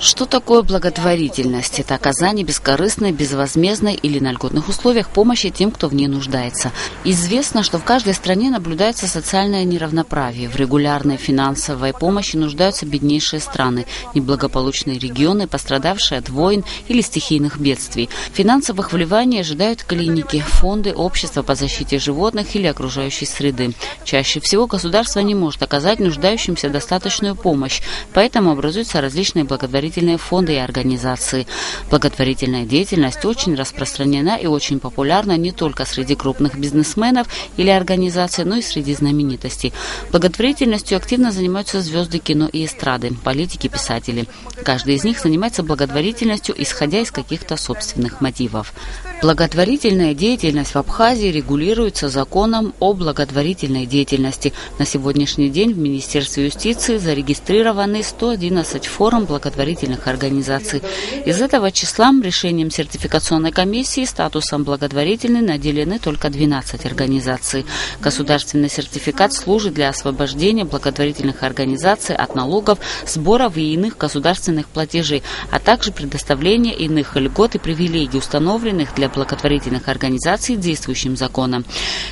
Что такое благотворительность? Это оказание бескорыстной, безвозмездной или на льготных условиях помощи тем, кто в ней нуждается. Известно, что в каждой стране наблюдается социальное неравноправие. В регулярной финансовой помощи нуждаются беднейшие страны, неблагополучные регионы, пострадавшие от войн или стихийных бедствий. Финансовых вливаний ожидают клиники, фонды, общества по защите животных или окружающей среды. Чаще всего государство не может оказать нуждающимся достаточную помощь, поэтому образуются различные благотворительные фонды и организации. Благотворительная деятельность очень распространена и очень популярна не только среди крупных бизнесменов или организаций, но и среди знаменитостей. Благотворительностью активно занимаются звезды кино и эстрады, политики, писатели. Каждый из них занимается благотворительностью, исходя из каких-то собственных мотивов. Благотворительная деятельность в Абхазии регулируется законом о благотворительной деятельности. На сегодняшний день в Министерстве юстиции зарегистрированы 111 форм благотворительных организаций. Из этого числа решением сертификационной комиссии статусом благотворительной наделены только 12 организаций. Государственный сертификат служит для освобождения благотворительных организаций от налогов, сборов и иных государственных платежей, а также предоставления иных льгот и привилегий, установленных для благотворительных организаций действующим законом.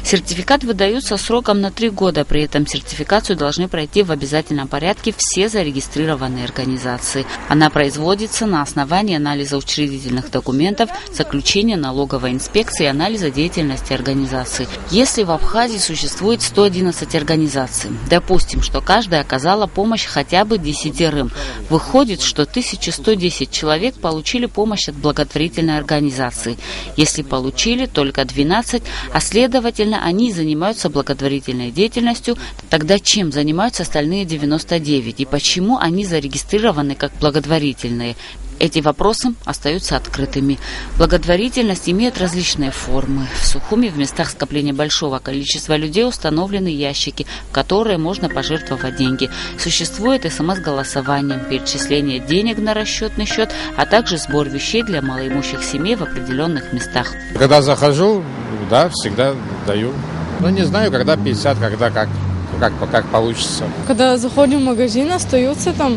Сертификат выдается сроком на 3 года, при этом сертификацию должны пройти в обязательном порядке все зарегистрированные организации. Она производится на основании анализа учредительных документов, заключения налоговой инспекции и анализа деятельности организации. Если в Абхазии существует 111 организаций, допустим, что каждая оказала помощь хотя бы 10, выходит, что 1110 человек получили помощь от благотворительной организации. Если получили только 12, а следовательно, они занимаются благотворительной деятельностью, тогда чем занимаются остальные 99 и почему они зарегистрированы как благотворительные? Эти вопросы остаются открытыми. Благотворительность имеет различные формы. В Сухуми в местах скопления большого количества людей установлены ящики, в которые можно пожертвовать деньги. Существует СМС-голосование, перечисление денег на расчетный счет, а также сбор вещей для малоимущих семей в определенных местах. Когда захожу, да, всегда даю. Но не знаю, когда 50, когда как получится. Когда заходим в магазин, остаются там,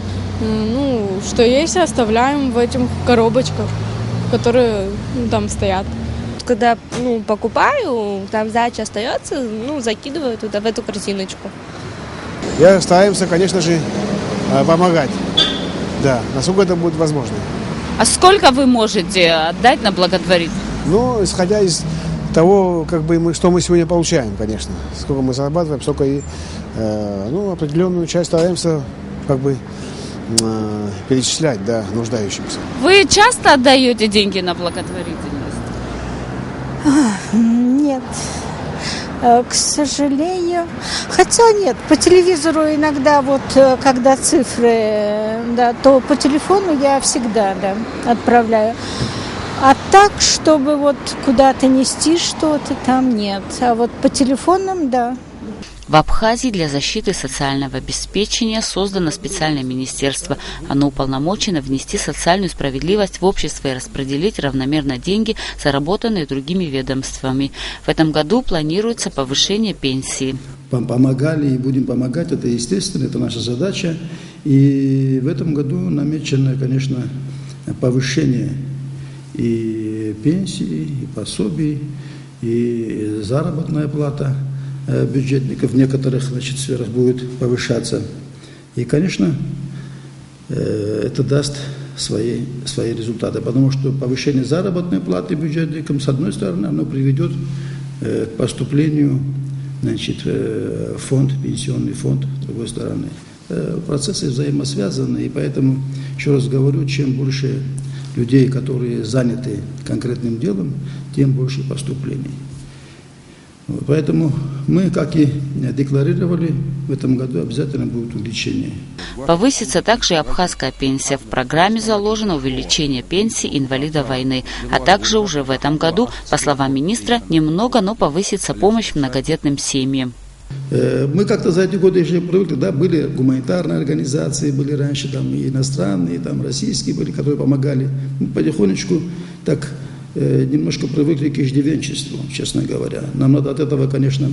что есть, оставляем в этих коробочках, которые там стоят. Когда покупаю, там сдача остается, закидываю туда, в эту корзиночку. Я стараемся, конечно же, помогать, да, насколько это будет возможно. А сколько вы можете отдать на благотворительность? Исходя из того, что мы сегодня получаем, конечно. Сколько мы зарабатываем, столько и определенную часть стараемся перечислять, да, нуждающимся. Вы часто отдаете деньги на благотворительность? Нет, к сожалению. Хотя нет, по телевизору иногда, когда цифры, да, то по телефону я всегда, да, отправляю. А так, чтобы куда-то нести что-то, там нет. А по телефонам, да. В Абхазии для защиты социального обеспечения создано специальное министерство. Оно уполномочено внести социальную справедливость в общество и распределить равномерно деньги, заработанные другими ведомствами. В этом году планируется повышение пенсии. Помогали и будем помогать, это естественно, это наша задача. И в этом году намечено, конечно, повышение и пенсии, и пособий, и заработная плата бюджетников в некоторых сферах будет повышаться. И, конечно, это даст свои результаты, потому что повышение заработной платы бюджетникам, с одной стороны, оно приведет к поступлению в фонд, пенсионный фонд, с другой стороны. Процессы взаимосвязаны, и поэтому, еще раз говорю, чем больше людей, которые заняты конкретным делом, тем больше поступлений. Поэтому мы, как и декларировали, в этом году обязательно будет увеличение. Повысится также и абхазская пенсия. В программе заложено увеличение пенсии инвалида войны. А также уже в этом году, по словам министра, немного, но повысится помощь многодетным семьям. Мы как-то за эти годы еще привыкли, да, были гуманитарные организации, были раньше там и иностранные, там российские были, которые помогали. Мы потихонечку так немножко привыкли к иждивенчеству, честно говоря. Нам надо от этого, конечно,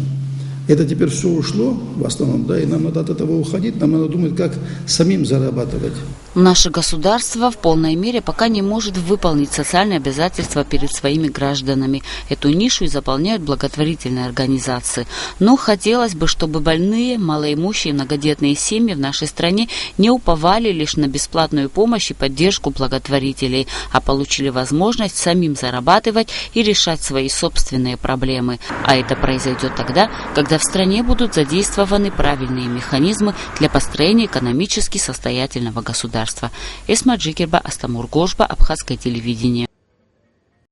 это теперь все ушло в основном, да, и нам надо от этого уходить, нам надо думать, как самим зарабатывать. Наше государство в полной мере пока не может выполнить социальные обязательства перед своими гражданами. Эту нишу и заполняют благотворительные организации. Но хотелось бы, чтобы больные, малоимущие, многодетные семьи в нашей стране не уповали лишь на бесплатную помощь и поддержку благотворителей, а получили возможность самим зарабатывать и решать свои собственные проблемы. А это произойдет тогда, когда в стране будут задействованы правильные механизмы для построения экономически состоятельного государства. Эсма Джикерба, Астамур Гошба, Абхазское телевидение.